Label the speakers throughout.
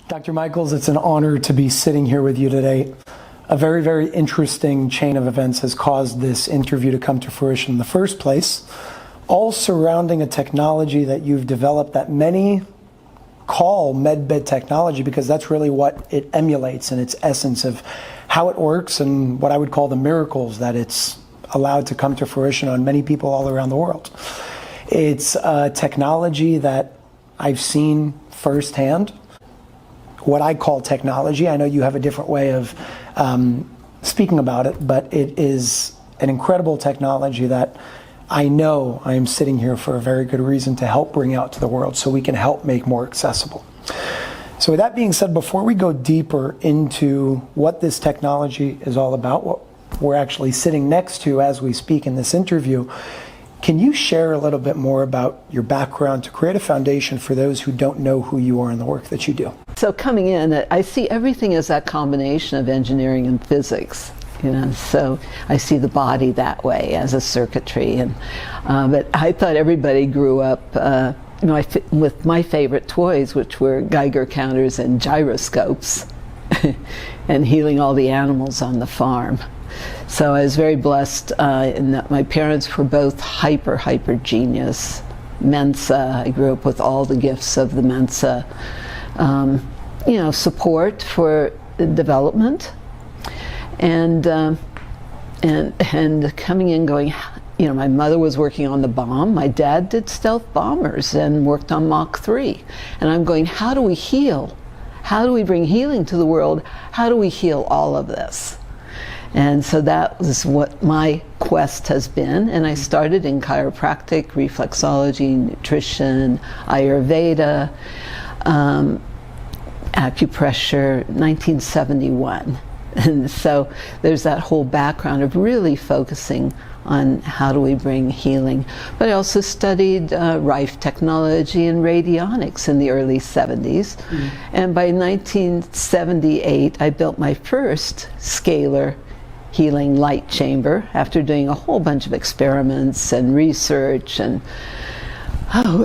Speaker 1: Dr. Michaels, it's an honor to be sitting here with you today. A very, very interesting chain of events has caused this interview to come to fruition in the first place, all surrounding a technology that you've developed that many call medbed technology, because that's really what it emulates in its essence of how it works and what I would call the miracles that it's allowed to come to fruition on many people all around the world. It's a technology that I've seen firsthand. What I call technology, I know you have a different way of speaking about it, but it is an incredible technology that I know I am sitting here for a very good reason to help bring out to the world so we can help make more accessible. So with that being said, before we go deeper into what this technology is all about, what we're actually sitting next to as we speak in this interview, can you share a little bit more about your background to create a foundation for those who don't know who you are and the work that you do?
Speaker 2: So coming in, I see everything as that combination of engineering and physics. So I see the body that way as a circuitry, and but I thought everybody grew up, with my favorite toys, which were Geiger counters and gyroscopes, and healing all the animals on the farm. So I was very blessed in that my parents were both hyper genius. Mensa, I grew up with all the gifts of the Mensa. Support for development, and coming in going, my mother was working on the bomb, my dad did stealth bombers and worked on Mach 3, and I'm going, how do we heal? How do we bring healing to the world? How do we heal all of this? And so that was what my quest has been, and I started in chiropractic, reflexology, nutrition, Ayurveda, acupressure, 1971. And so there's that whole background of really focusing on how do we bring healing. But I also studied Rife technology and radionics in the early 70s. And by 1978, I built my first scalar healing light chamber after doing a whole bunch of experiments and research and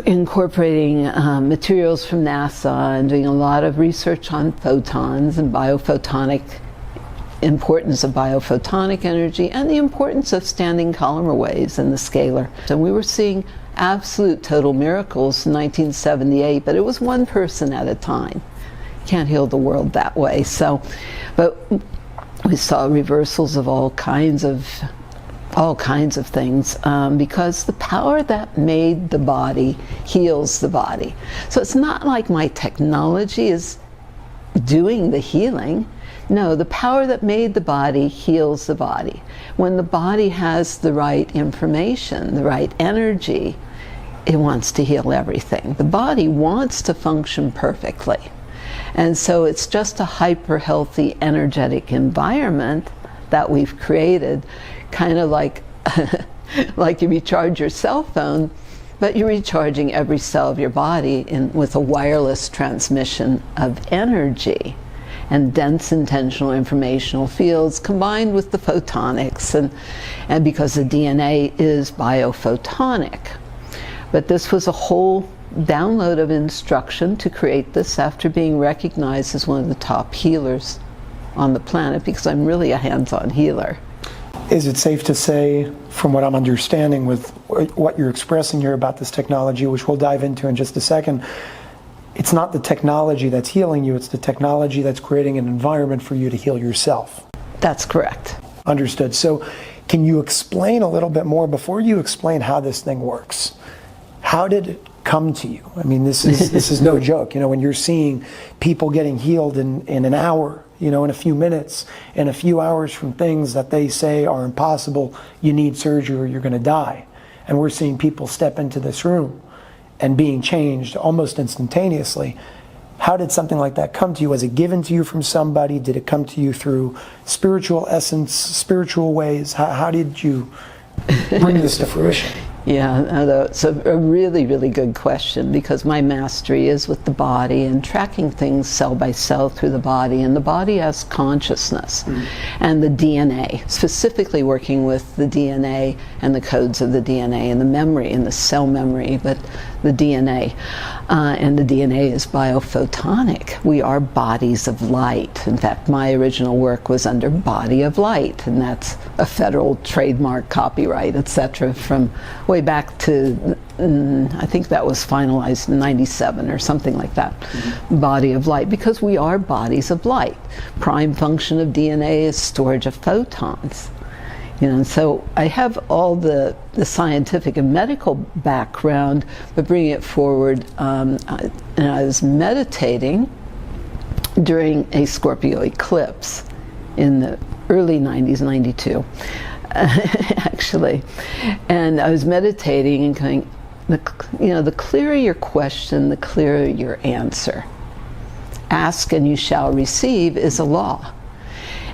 Speaker 2: incorporating materials from NASA and doing a lot of research on photons and importance of biophotonic energy and the importance of standing columnar waves in the scalar. And we were seeing absolute total miracles in 1978, but it was one person at a time. Can't heal the world that way. But we saw reversals of all kinds of things, because the power that made the body heals the body. So it's not like my technology is doing the healing. No, the power that made the body heals the body. When the body has the right information, the right energy, it wants to heal everything. The body wants to function perfectly. And so it's just a hyper healthy, energetic environment that we've created, kind of like like you recharge your cell phone, but you're recharging every cell of your body with a wireless transmission of energy and dense intentional informational fields combined with the photonics, and because the DNA is biophotonic. But this was a whole download of instruction to create this after being recognized as one of the top healers on the planet, because I'm really a hands-on healer.
Speaker 1: Is it safe to say, from what I'm understanding with what you're expressing here about this technology, which we'll dive into in just a second, it's not the technology that's healing you, it's the technology that's creating an environment for you to heal yourself?
Speaker 2: That's correct.
Speaker 1: Understood. So can you explain a little bit more, before you explain how this thing works, how did it come to you? I mean, this is no joke. When you're seeing people getting healed in an hour, in a few minutes, in a few hours from things that they say are impossible, you need surgery or you're going to die. And we're seeing people step into this room and being changed almost instantaneously. How did something like that come to you? Was it given to you from somebody? Did it come to you through spiritual essence, spiritual ways? How did you bring this to fruition?
Speaker 2: Yeah, it's a really, really good question, because my mastery is with the body and tracking things cell by cell through the body, and the body has consciousness and the DNA, specifically working with the DNA and the codes of the DNA and the memory and the cell memory, but the DNA. And the DNA is biophotonic. We are bodies of light. In fact, my original work was under body of light, and that's a federal trademark, copyright, etc., from way back to, I think that was finalized in 97 or something like that. Body of light, because we are bodies of light. Prime function of DNA is storage of photons. And so I have all the scientific and medical background, but bringing it forward, and I was meditating during a Scorpio eclipse in the early 90s, 92, actually. And I was meditating and going, the clearer your question, the clearer your answer. Ask and you shall receive is a law.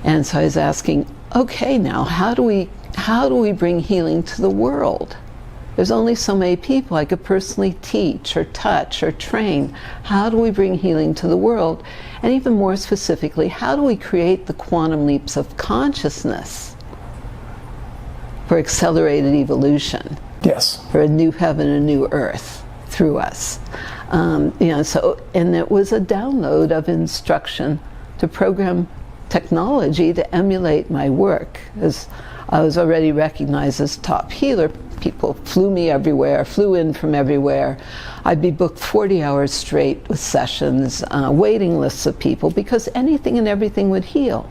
Speaker 2: And so I was asking, okay, now how do we bring healing to the world? There's only so many people I could personally teach or touch or train. How do we bring healing to the world? And even more specifically, how do we create the quantum leaps of consciousness for accelerated evolution?
Speaker 1: Yes.
Speaker 2: For a new heaven, a new earth through us. And it was a download of instruction to program technology to emulate my work. As I was already recognized as top healer, people flew me everywhere, flew in from everywhere. I'd be booked 40 hours straight with sessions, waiting lists of people, because anything and everything would heal,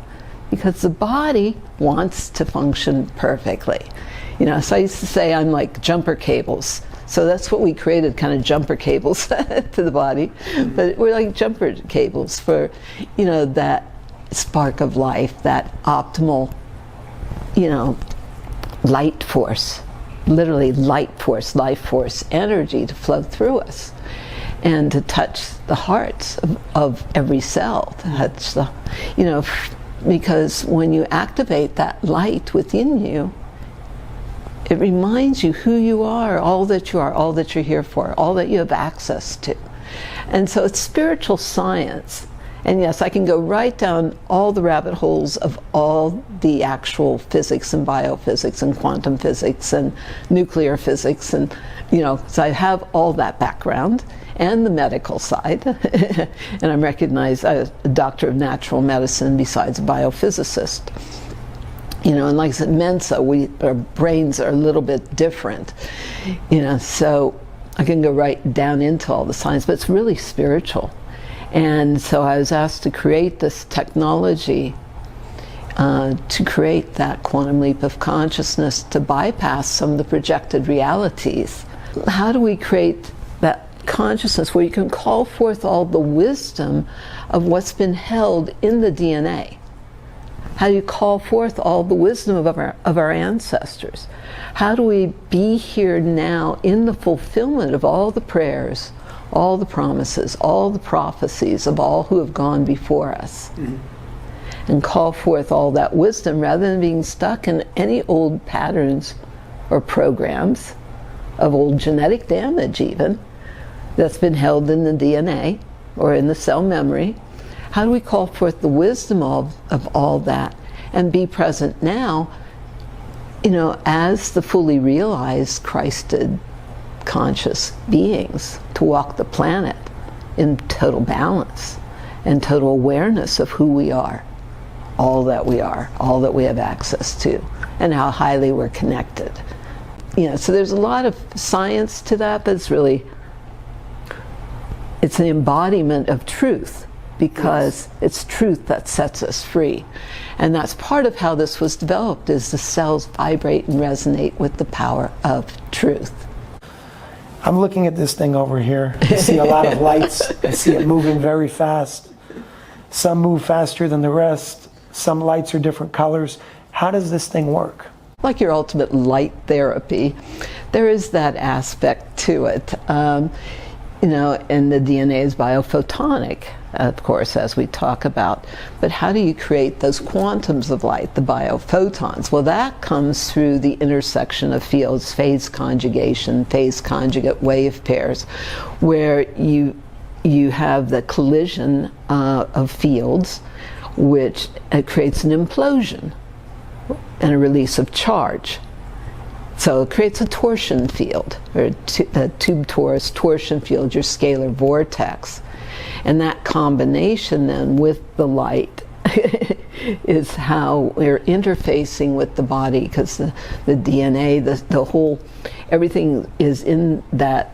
Speaker 2: because the body wants to function perfectly. So I used to say I'm like jumper cables. So that's what we created, kind of jumper cables to the body. But we're like jumper cables for, that spark of life, that optimal, light force, literally light force, life force, energy to flow through us and to touch the hearts of every cell, to touch the, because when you activate that light within you, it reminds you who you are, all that you are, all that you're here for, all that you have access to. And so it's spiritual science. And yes, I can go right down all the rabbit holes of all the actual physics and biophysics and quantum physics and nuclear physics, and so I have all that background and the medical side. And I'm recognized as a doctor of natural medicine besides a biophysicist. And like I said, Mensa, our brains are a little bit different. So I can go right down into all the science, but it's really spiritual. And so I was asked to create this technology to create that quantum leap of consciousness, to bypass some of the projected realities. How do we create that consciousness where you can call forth all the wisdom of what's been held in the DNA? How do you call forth all the wisdom of our ancestors? How do we be here now in the fulfillment of all the prayers, all the promises, all the prophecies of all who have gone before us, and call forth all that wisdom rather than being stuck in any old patterns or programs of old genetic damage even that's been held in the DNA or in the cell memory? How do we call forth the wisdom of all that and be present now, as the fully realized Christed conscious beings, to walk the planet in total balance and total awareness of who we are, all that we are, all that we have access to, and how highly we're connected. So there's a lot of science to that, but it's an embodiment of truth, because it's truth that sets us free. And that's part of how this was developed, is the cells vibrate and resonate with the power of truth.
Speaker 1: I'm looking at this thing over here. I see a lot of lights. I see it moving very fast. Some move faster than the rest. Some lights are different colors. How does this thing work?
Speaker 2: Like your ultimate light therapy, there is that aspect to it. And the DNA is biophotonic, of course, as we talk about. But how do you create those quantums of light, the biophotons? Well, that comes through the intersection of fields, phase conjugation, phase conjugate wave pairs, where you have the collision of fields, which creates an implosion and a release of charge So it creates a torsion field, or a tube torus torsion field, your scalar vortex. And that combination then with the light is how we're interfacing with the body, because the DNA, the whole, everything is in that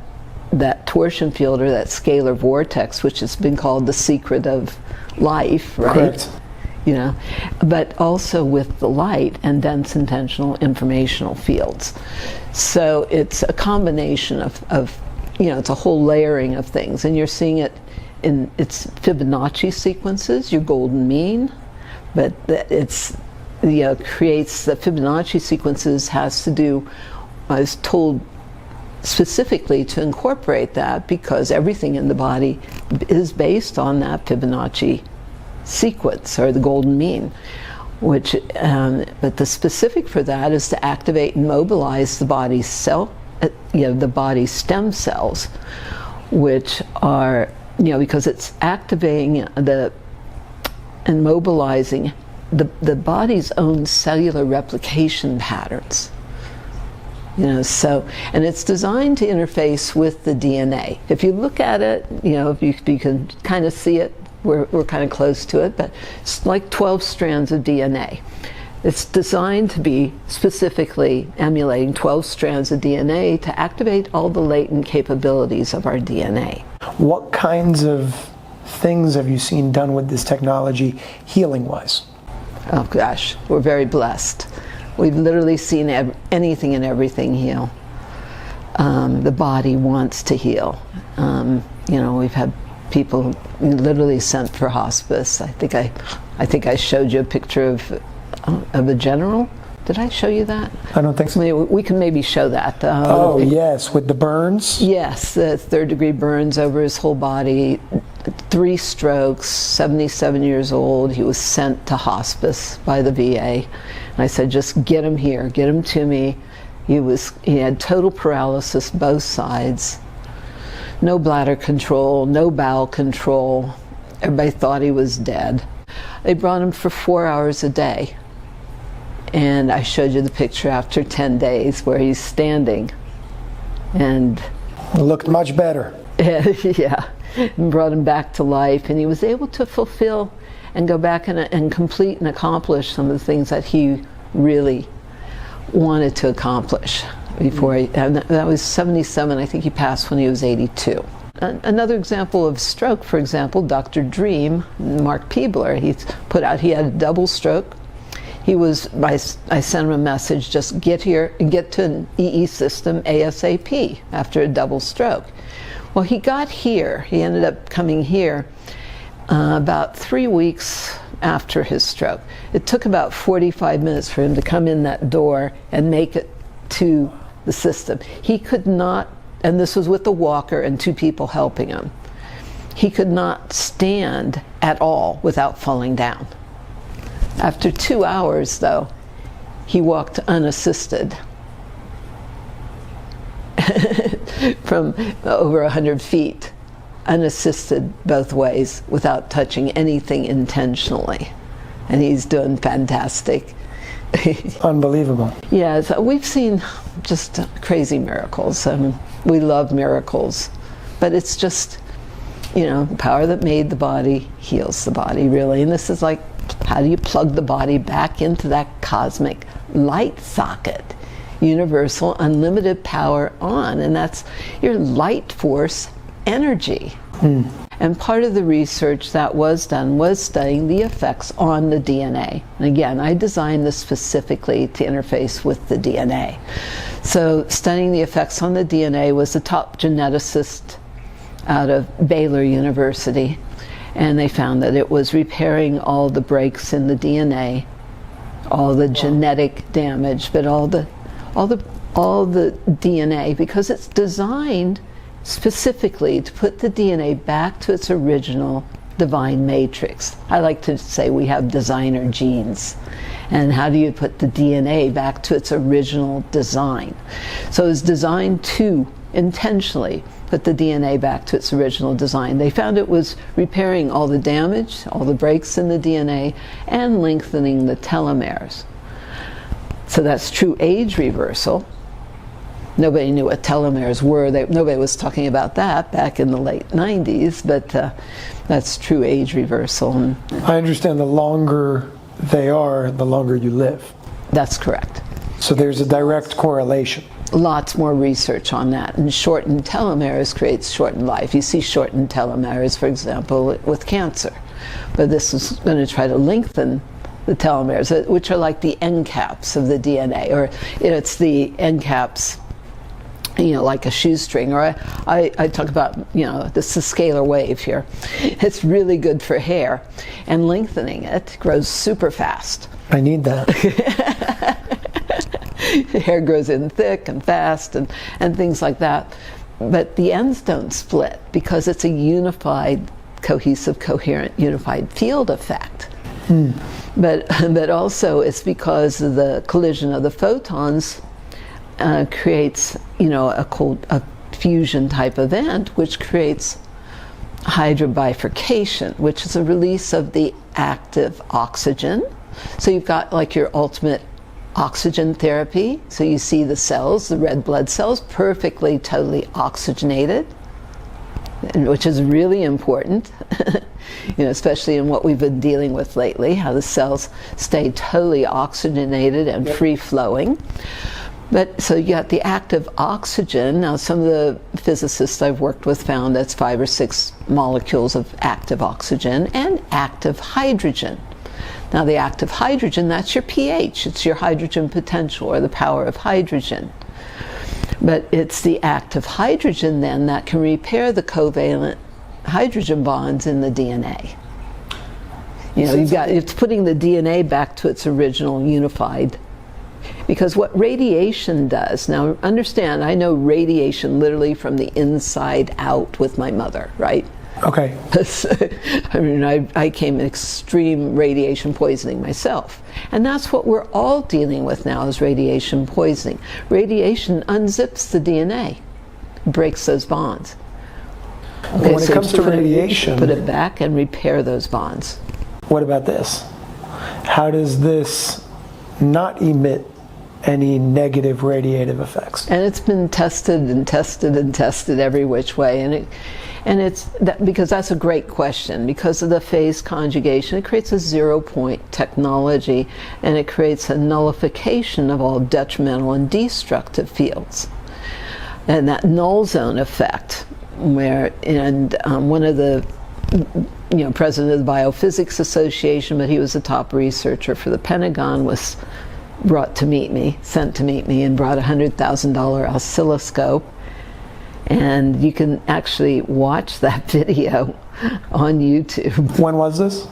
Speaker 2: torsion field, or that scalar vortex, which has been called the secret of life, right?
Speaker 1: Correct.
Speaker 2: You know, but also with the light and dense intentional informational fields. So it's a combination of you know, it's a whole layering of things, and you're seeing it in its Fibonacci sequences, your golden mean, but it's, you know, creates the Fibonacci sequences has to do, I was told specifically to incorporate that because everything in the body is based on that Fibonacci sequence, or the golden mean, which but the specific for that is to activate and mobilize the body's the body's stem cells, which are, you know, because it's activating and mobilizing the body's own cellular replication patterns. You know, so, and it's designed to interface with the DNA. If you look at it, you know, if you can kind of see it, we're kind of close to it, but it's like 12 strands of DNA. It's designed to be specifically emulating 12 strands of DNA to activate all the latent capabilities of our DNA.
Speaker 1: What kinds of things have you seen done with this technology healing-wise?
Speaker 2: Oh gosh, we're very blessed. We've literally seen anything and everything heal. The body wants to heal. You know, we've had people literally sent for hospice. I think I showed you a picture of a general. Did I show you that?
Speaker 1: I don't think so.
Speaker 2: We can maybe show that.
Speaker 1: Oh yes, with the burns?
Speaker 2: Yes, the third-degree burns over his whole body, 3 strokes, 77 years old. He was sent to hospice by the VA. And I said, just get him here, get him to me. He had total paralysis both sides. No bladder control, no bowel control. Everybody thought he was dead. They brought him for 4 hours a day. And I showed you the picture after 10 days where he's standing. And
Speaker 1: It looked much better.
Speaker 2: yeah, and brought him back to life. And he was able to fulfill and go back and complete and accomplish some of the things that he really wanted to accomplish before and that was 77. I think he passed when he was 82. Another example of stroke, for example, Dr. Dream, Mark Peebler, he had a double stroke. I sent him a message, just get here and get to an EE system ASAP after a double stroke. Well, he got here, he ended up coming here about 3 weeks after his stroke. It took about 45 minutes for him to come in that door and make it to the system. He could not, and this was with a walker and 2 people helping him, he could not stand at all without falling down. After 2 hours, though, he walked unassisted from over 100 feet, unassisted both ways, without touching anything intentionally. And he's doing fantastic.
Speaker 1: Unbelievable.
Speaker 2: Yeah, so we've seen just crazy miracles. We love miracles, but it's just, you know, the power that made the body heals the body, really. And this is like, how do you plug the body back into that cosmic light socket? Universal, unlimited power on, and that's your light force energy. And part of the research that was done was studying the effects on the DNA. And again, I designed this specifically to interface with the DNA. So studying the effects on the DNA was the top geneticist out of Baylor University. And they found that it was repairing all the breaks in the DNA, all the genetic damage, but all the DNA, because it's designed specifically to put the DNA back to its original divine matrix. I like to say we have designer genes. And how do you put the DNA back to its original design? So it's designed to intentionally put the DNA back to its original design. They found it was repairing all the damage, all the breaks in the DNA, and lengthening the telomeres. So that's true age reversal. Nobody knew what telomeres were. Nobody was talking about that back in the late 90s, but that's true age reversal. And
Speaker 1: I understand the longer they are, the longer you live.
Speaker 2: that's correct.
Speaker 1: So there's a direct correlation.
Speaker 2: Lots more research on that. And shortened telomeres creates shortened life. You see shortened telomeres, for example, with cancer. But this is going to try to lengthen the telomeres, which are like the end caps of the DNA, or it's the end caps, like a shoestring, or I talk about, this is a scalar wave here. It's really good for hair, and lengthening it grows super fast.
Speaker 1: I need that.
Speaker 2: Hair grows in thick and fast and things like that. But the ends don't split because it's a unified, cohesive, coherent, unified field effect. But also it's because of the collision of the photons creates, a fusion type event, which creates hydrobifurcation, which is a release of the active oxygen. So you've got like your ultimate oxygen therapy. So you see the cells, the red blood cells, perfectly, totally oxygenated, which is really important, especially in what we've been dealing with lately, how the cells stay totally oxygenated and free-flowing. But so you got the active oxygen. Now some of the physicists I've worked with found that's 5 or 6 molecules of active oxygen and active hydrogen. Now the active hydrogen, that's your pH, it's your hydrogen potential, or the power of hydrogen. But it's the active hydrogen then that can repair the covalent hydrogen bonds in the DNA. It's putting the DNA back to its original unified. Because what radiation does, now understand, I know radiation literally from the inside out with my mother, right?
Speaker 1: Okay.
Speaker 2: I mean, I came in extreme radiation poisoning myself. And that's what we're all dealing with now, is radiation poisoning. Radiation unzips the DNA, breaks those bonds. Okay,
Speaker 1: when it comes to radiation,
Speaker 2: put it back and repair those bonds.
Speaker 1: What about this? How does this not emit any negative radiative effects?
Speaker 2: And it's been tested and tested and tested every which way, and it's that, because that's a great question. Because of the phase conjugation, it creates a 0-point technology, and it creates a nullification of all detrimental and destructive fields. And that null zone effect, one of the president of the Biophysics Association, but he was a top researcher for the Pentagon, was sent to meet me, and brought a $100,000 oscilloscope. And you can actually watch that video on YouTube.
Speaker 1: When was this?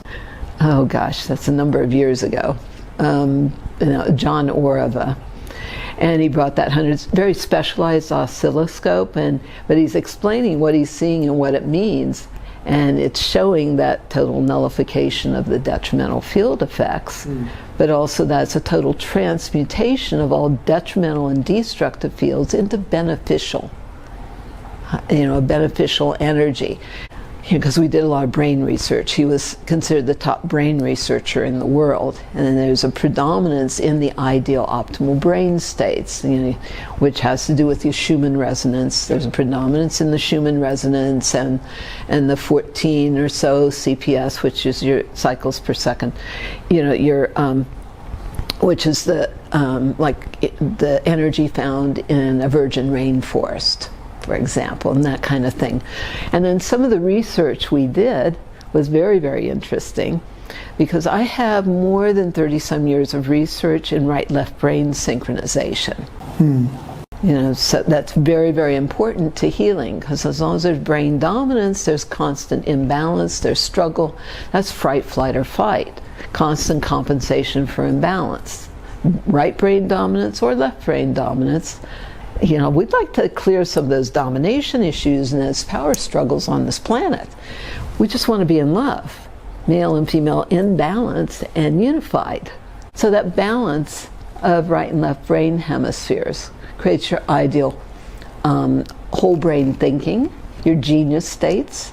Speaker 2: Oh gosh, that's a number of years ago. John Orava. And he brought that very specialized oscilloscope, but he's explaining what he's seeing and what it means. And it's showing that total nullification of the detrimental field effects, but also that's a total transmutation of all detrimental and destructive fields into beneficial, beneficial energy. Because we did a lot of brain research. He was considered the top brain researcher in the world. And then there's a predominance in the ideal optimal brain states, which has to do with your Schumann resonance. There's a predominance in the Schumann resonance and the 14 or so CPS, which is your cycles per second, which is the energy found in a virgin rainforest, for example, and that kind of thing. And then some of the research we did was very, very interesting, because I have more than 30-some years of research in right-left brain synchronization. So that's very, very important to healing, because as long as there's brain dominance, there's constant imbalance, there's struggle. That's fright, flight, or fight. Constant compensation for imbalance. Right brain dominance or left brain dominance. We'd like to clear some of those domination issues and those power struggles on this planet. We just want to be in love, male and female in balance and unified. So that balance of right and left brain hemispheres creates your ideal whole brain thinking, your genius states,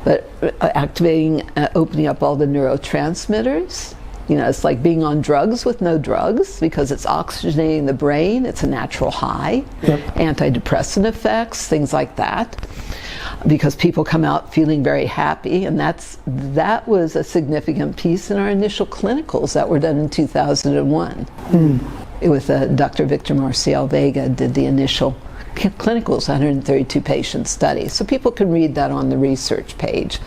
Speaker 2: but activating, opening up all the neurotransmitters, You know, it's like being on drugs with no drugs because it's oxygenating the brain. It's a natural high.
Speaker 1: Yep.
Speaker 2: Antidepressant effects, things like that. Because people come out feeling very happy, and that was a significant piece in our initial clinicals that were done in 2001. With Dr. Victor Marcial Vega did the initial clinicals, 132 patient study. So people can read that on the research page.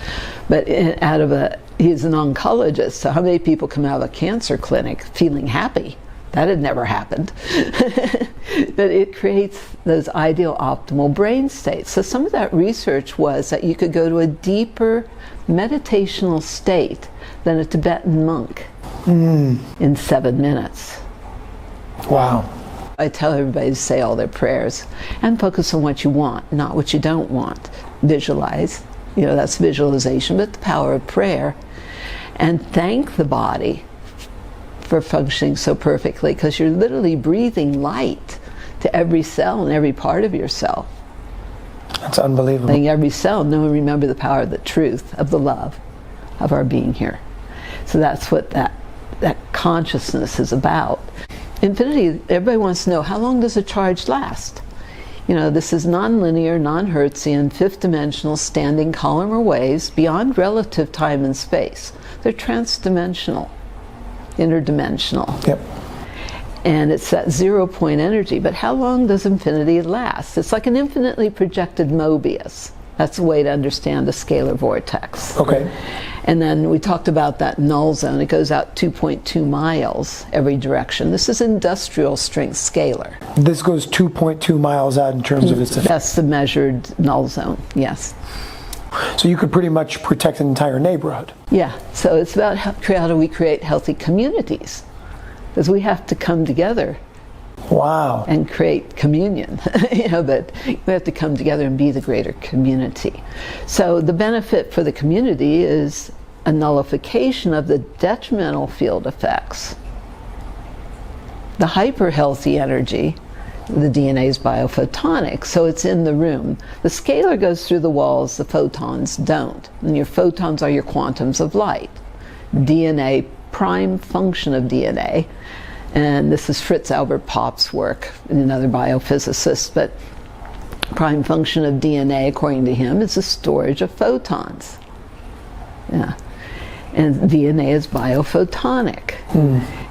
Speaker 2: But he's an oncologist, so how many people come out of a cancer clinic feeling happy? That had never happened. But it creates those ideal optimal brain states. So some of that research was that you could go to a deeper meditational state than a Tibetan monk in 7 minutes.
Speaker 1: Wow.
Speaker 2: I tell everybody to say all their prayers and focus on what you want, not what you don't want. Visualize, you know, that's visualization, but the power of prayer. And thank the body for functioning so perfectly, because you're literally breathing light to every cell and every part of yourself.
Speaker 1: That's unbelievable.
Speaker 2: Letting every cell know and remember the power of the truth, of the love, of our being here. So that's what that consciousness is about. Infinity, everybody wants to know, how long does a charge last? You know, this is nonlinear, non-Hertzian, fifth-dimensional, standing columnar waves beyond relative time and space. They're transdimensional, interdimensional.
Speaker 1: Yep.
Speaker 2: And it's that 0 point energy. But how long does infinity last? It's like an infinitely projected Mobius. That's a way to understand the scalar vortex.
Speaker 1: Okay.
Speaker 2: And then we talked about that null zone. It goes out 2.2 miles every direction. This is industrial strength scalar.
Speaker 1: This goes 2.2 miles out in terms of its effect.
Speaker 2: That's the measured null zone, yes.
Speaker 1: So you could pretty much protect an entire neighborhood.
Speaker 2: Yeah, so it's about how do we create healthy communities? Because we have to come together.
Speaker 1: Wow.
Speaker 2: And create communion, you know, but we have to come together and be the greater community. So the benefit for the community is a nullification of the detrimental field effects. The hyper-healthy energy, the DNA is biophotonic, so it's in the room. The scalar goes through the walls, the photons don't. And your photons are your quantums of light. DNA, prime function of DNA, and this is Fritz Albert Popp's work, another biophysicist, but prime function of DNA, according to him, is the storage of photons. Yeah. And DNA is biophotonic.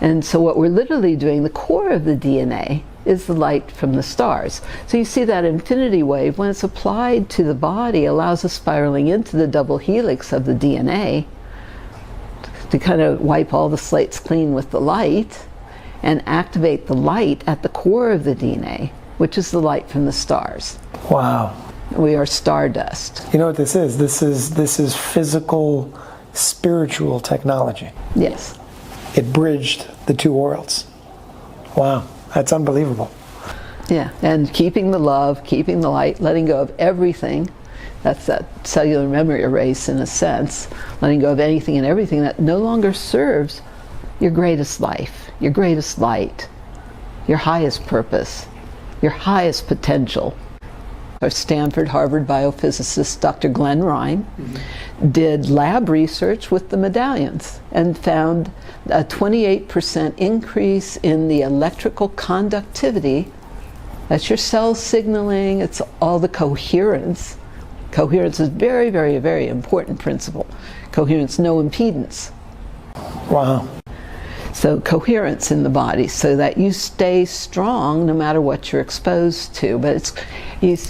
Speaker 2: And so what we're literally doing, the core of the DNA, is the light from the stars. So you see that infinity wave, when it's applied to the body, allows a spiraling into the double helix of the DNA to kind of wipe all the slates clean with the light, and activate the light at the core of the DNA, which is the light from the stars.
Speaker 1: Wow.
Speaker 2: We are stardust.
Speaker 1: You know what this is? This is physical, spiritual technology.
Speaker 2: Yes.
Speaker 1: It bridged the two worlds. Wow, that's unbelievable.
Speaker 2: Yeah, and keeping the love, keeping the light, letting go of everything. That's that cellular memory erase in a sense. Letting go of anything and everything that no longer serves your greatest life, your greatest light, your highest purpose, your highest potential. Our Stanford, Harvard biophysicist Dr. Glenn Ryan did lab research with the medallions and found a 28% increase in the electrical conductivity. That's your cell signaling, it's all the coherence. Coherence is very, very, very important principle. Coherence, no impedance.
Speaker 1: Wow.
Speaker 2: So coherence in the body so that you stay strong no matter what you're exposed to. But it's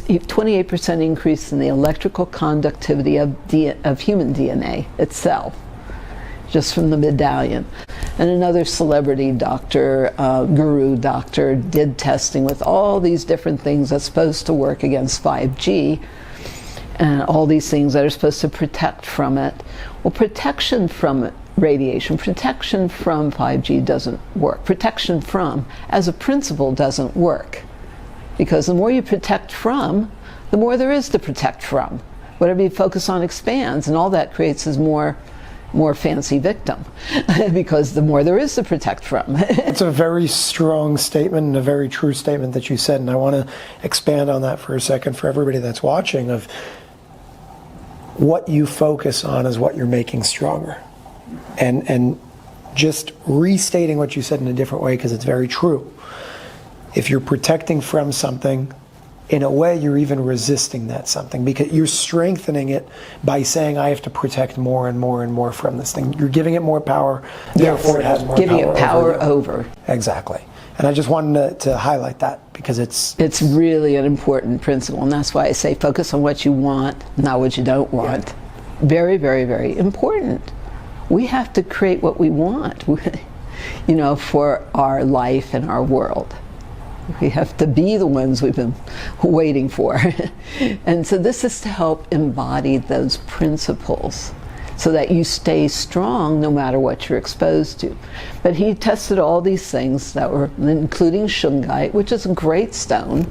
Speaker 2: 28% increase in the electrical conductivity of human DNA itself, just from the medallion. And another celebrity doctor, guru doctor, did testing with all these different things that's supposed to work against 5G, and all these things that are supposed to protect from it. Well, protection from radiation, protection from 5G doesn't work. Protection from, as a principle, doesn't work. Because the more you protect from, the more there is to protect from. Whatever you focus on expands, and all that creates is more fancy victim. Because the more there is to protect from.
Speaker 1: It's a very strong statement and a very true statement that you said, and I want to expand on that for a second for everybody that's watching, of what you focus on is what you're making stronger. And just restating what you said in a different way because it's very true. If you're protecting from something, in a way you're even resisting that something because you're strengthening it by saying I have to protect more and more and more from this thing. You're giving it more power, therefore it has more
Speaker 2: giving
Speaker 1: power
Speaker 2: it power
Speaker 1: over
Speaker 2: over.
Speaker 1: you. Exactly. And I just wanted to highlight that because it's
Speaker 2: really an important principle, and that's why I say focus on what you want, not what you don't want.
Speaker 1: Yeah.
Speaker 2: Very, very, very important. We have to create what we want, you know, for our life and our world. We have to be the ones we've been waiting for. And so this is to help embody those principles so that you stay strong no matter what you're exposed to. But he tested all these things that were, including shungite, which is a great stone,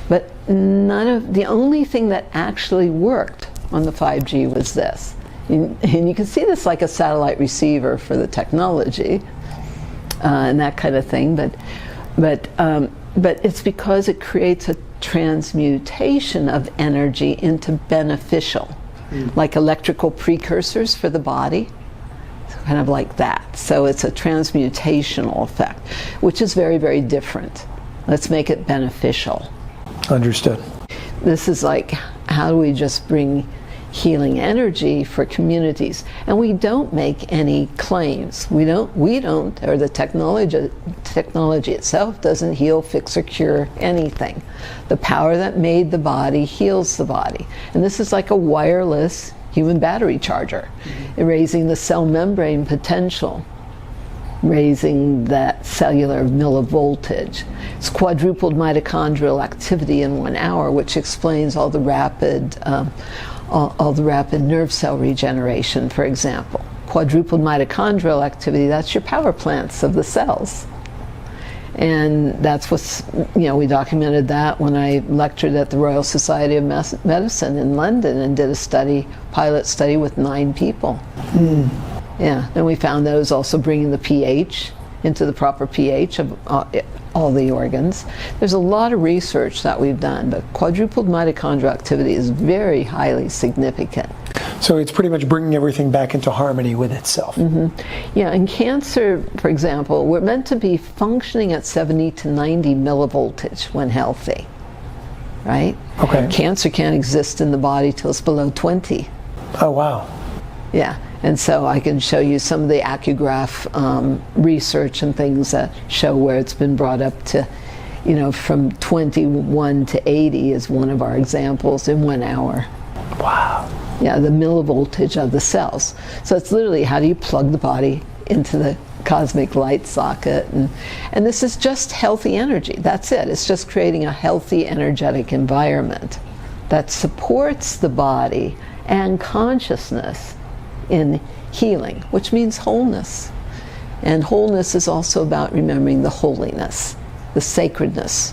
Speaker 2: but the only thing that actually worked on the 5G was this. And you can see this like a satellite receiver for the technology and that kind of thing, but it's because it creates a transmutation of energy into beneficial, like electrical precursors for the body, kind of like that. So it's a transmutational effect, which is very, very different. Let's make it beneficial.
Speaker 1: understood.
Speaker 2: This is like, how do we just bring healing energy for communities? And we don't make any claims. We don't, or the technology itself doesn't heal, fix, or cure anything. The power that made the body heals the body. And this is like a wireless human battery charger, raising the cell membrane potential, raising that cellular millivoltage. It's quadrupled mitochondrial activity in 1 hour, which explains all the rapid nerve cell regeneration, for example. Quadrupled mitochondrial activity, that's your power plants of the cells. And that's what's, we documented that when I lectured at the Royal Society of Medicine in London and did a pilot study with 9 people. Yeah, and we found that it was also bringing the pH into the proper pH of all the organs. There's a lot of research that we've done, but quadrupled mitochondrial activity is very highly significant.
Speaker 1: So it's pretty much bringing everything back into harmony with itself.
Speaker 2: Yeah, in cancer, for example, we're meant to be functioning at 70 to 90 millivoltage when healthy, right?
Speaker 1: Okay.
Speaker 2: Cancer can't exist in the body till it's below 20.
Speaker 1: Oh, wow.
Speaker 2: Yeah, and so I can show you some of the acograph research and things that show where it's been brought up to, from 21 to 80 is one of our examples in 1 hour.
Speaker 1: Wow.
Speaker 2: Yeah, the millivoltage of the cells. So it's literally, how do you plug the body into the cosmic light socket? And this is just healthy energy. That's it. It's just creating a healthy, energetic environment that supports the body and consciousness in healing, which means wholeness. And wholeness is also about remembering the holiness, the sacredness.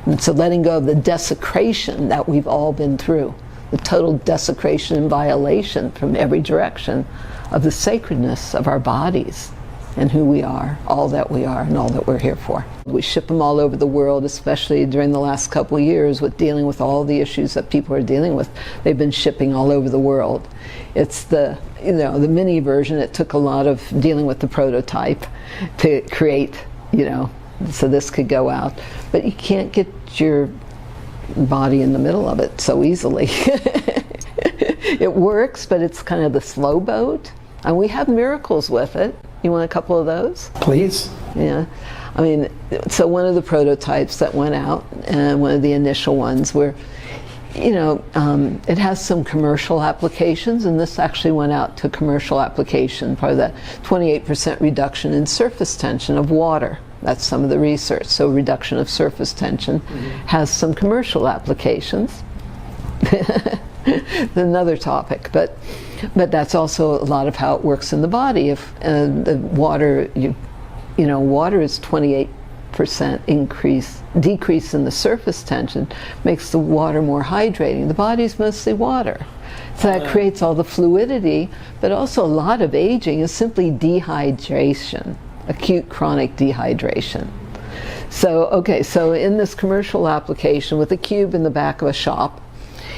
Speaker 2: And so letting go of the desecration that we've all been through, the total desecration and violation from every direction of the sacredness of our bodies and who we are, all that we are, and all that we're here for. We ship them all over the world, especially during the last couple of years with dealing with all the issues that people are dealing with. They've been shipping all over the world. It's the mini version. It took a lot of dealing with the prototype to create, so this could go out. But you can't get your body in the middle of it so easily. It works, but it's kind of the slow boat. And we have miracles with it. You want a couple of those?
Speaker 1: Please.
Speaker 2: Yeah. So one of the prototypes that went out, and one of the initial ones were, it has some commercial applications, and this actually went out to commercial application, probably that 28% reduction in surface tension of water. That's some of the research. So reduction of surface tension has some commercial applications. Another topic, but that's also a lot of how it works in the body. If the water, water is 28% decrease in the surface tension, makes the water more hydrating. The body's mostly water. So that creates all the fluidity, but also a lot of aging is simply dehydration, acute chronic dehydration. So in this commercial application with a cube in the back of a shop,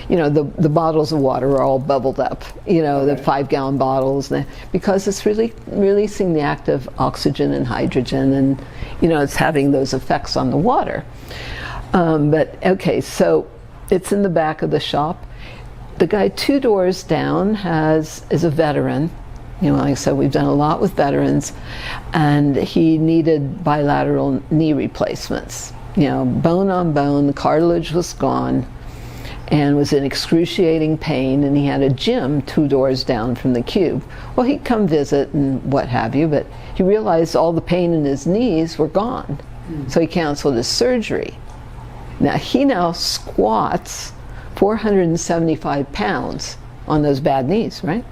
Speaker 2: the bottles of water are all bubbled up, the 5-gallon bottles, because it's really releasing the active oxygen and hydrogen, and it's having those effects on the water. But okay, so it's in the back of the shop. The guy 2 doors down is a veteran. Like I said, we've done a lot with veterans, and he needed bilateral knee replacements. Bone on bone, the cartilage was gone, and was in excruciating pain, and he had a gym 2 doors down from the cube. Well, he'd come visit and what have you, but he realized all the pain in his knees were gone, so he canceled his surgery. Now, he squats 475 pounds on those bad knees, right?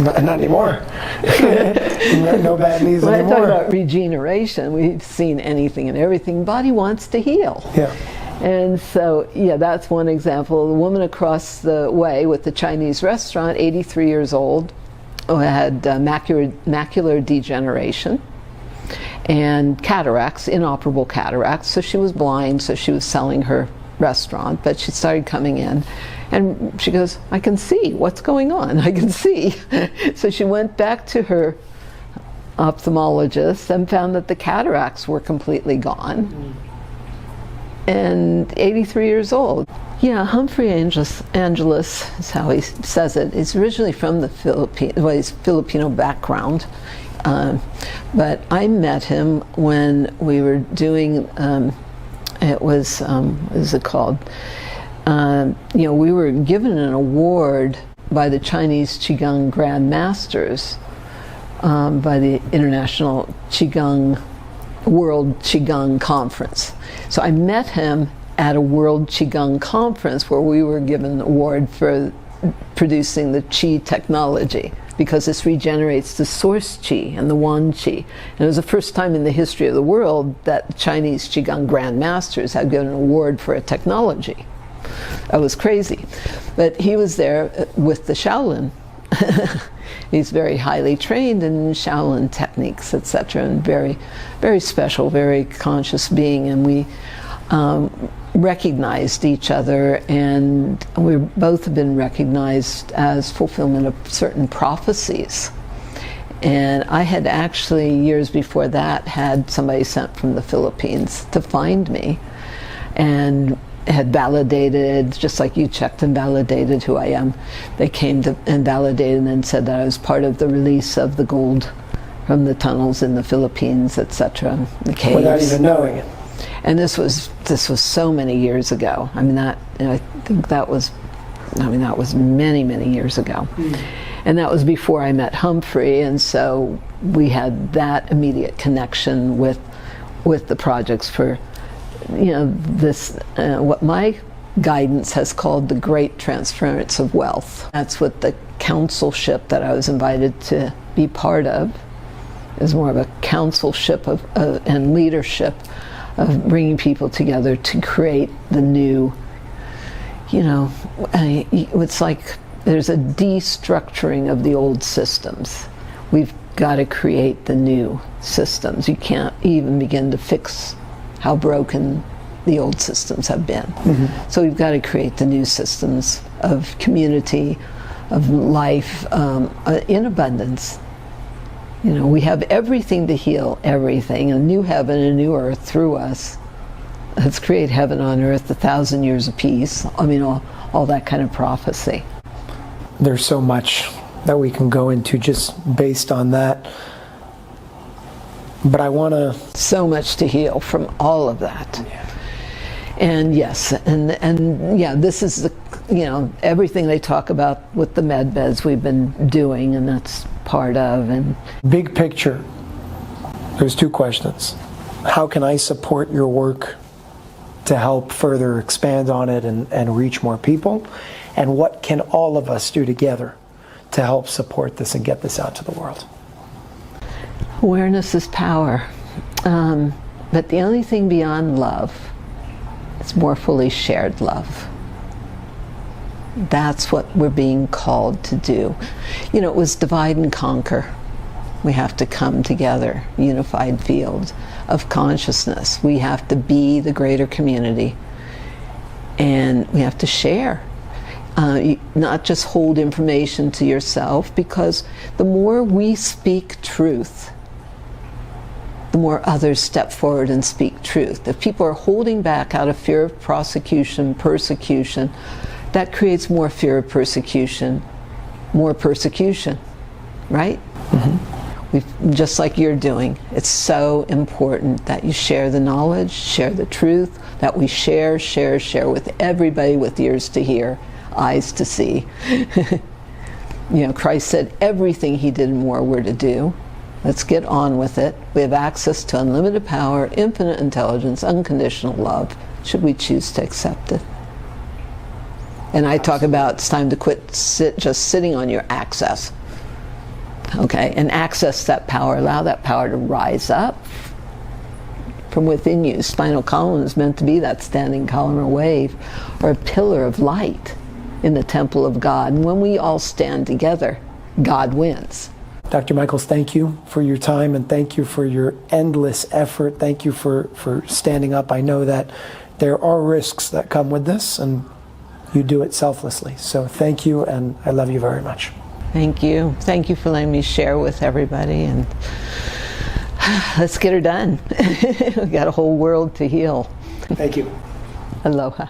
Speaker 1: Not anymore. No bad knees
Speaker 2: when
Speaker 1: anymore. When
Speaker 2: I talk about regeneration, we've seen anything and everything. Body wants to heal.
Speaker 1: Yeah. And
Speaker 2: so, that's one example. The woman across the way with the Chinese restaurant, 83 years old, who had macular degeneration and cataracts, inoperable cataracts. So she was blind, so she was selling her restaurant, but she started coming in. And she goes, I can see what's going on. I can see. So she went back to her ophthalmologist and found that the cataracts were completely gone. And 83 years old. Humphrey Angeles is how he says it. He's originally from the Philippines, he's Filipino background. But I met him when we were doing, what is it called? We were given an award by the Chinese Qigong Grand Masters, by the International World Qigong Conference. So I met him at a World Qigong Conference where we were given an award for producing the Qi technology, because this regenerates the source Qi and the Wan Qi. And it was the first time in the history of the world that Chinese Qigong Grand Masters had given an award for a technology. That was crazy. But he was there with the Shaolin. He's very highly trained in Shaolin techniques, etc., and very, very special, very conscious being. And we recognized each other, and we both have been recognized as fulfillment of certain prophecies. And I had actually, years before that, had somebody sent from the Philippines to find me, and had validated, just like you checked and validated who I am. They came to and validated and said that I was part of the release of the gold from the tunnels in the Philippines, etc., the caves.
Speaker 1: Without even knowing it.
Speaker 2: And this was so many years ago. I mean, I think that was many, many years ago. And that was before I met Humphrey, and so we had that immediate connection with the projects for this, what my guidance has called the great transference of wealth. That's what the councilship that I was invited to be part of is, more of a councilship of and leadership of bringing people together to create the new, it's like there's a destructuring of the old systems. We've got to create the new systems. You can't even begin to fix how broken the old systems have been. Mm-hmm. So we've got to create the new systems of community, of life, in abundance. We have everything to heal everything, a new heaven, a new earth through us. Let's create heaven on earth, 1,000 years of peace. I mean, all that kind of prophecy.
Speaker 1: There's so much that we can go into just based on that. But I want to...
Speaker 2: So much to heal from all of that. Yeah. And yes, and yeah, this is the, everything they talk about with the med beds we've been doing, and that's part of. And
Speaker 1: big picture, there's 2 questions. How can I support your work to help further expand on it and reach more people? And what can all of us do together to help support this and get this out to the world?
Speaker 2: Awareness is power. But the only thing beyond love is more fully shared love. That's what we're being called to do. It was divide and conquer. We have to come together, unified field of consciousness. We have to be the greater community. And we have to share. Not just hold information to yourself, because the more we speak truth, the more others step forward and speak truth. If people are holding back out of fear of prosecution, persecution, that creates more fear of persecution, more persecution, right? Just like you're doing. It's so important that you share the knowledge, share the truth, that we share with everybody with ears to hear, eyes to see. Christ said everything he did and more we're to do. Let's get on with it. We have access to unlimited power, infinite intelligence, unconditional love, should we choose to accept it. And I talk about it's time to quit just sitting on your access. Okay, and access that power, allow that power to rise up from within you. Spinal column is meant to be that standing column or wave, or a pillar of light in the temple of God. And when we all stand together, God wins.
Speaker 1: Dr. Michaels, thank you for your time, and thank you for your endless effort. Thank you for standing up. I know that there are risks that come with this, and you do it selflessly. So thank you, and I love you very much.
Speaker 2: Thank you. Thank you for letting me share with everybody, and let's get her done. We've got a whole world to heal.
Speaker 1: Thank you.
Speaker 2: Aloha.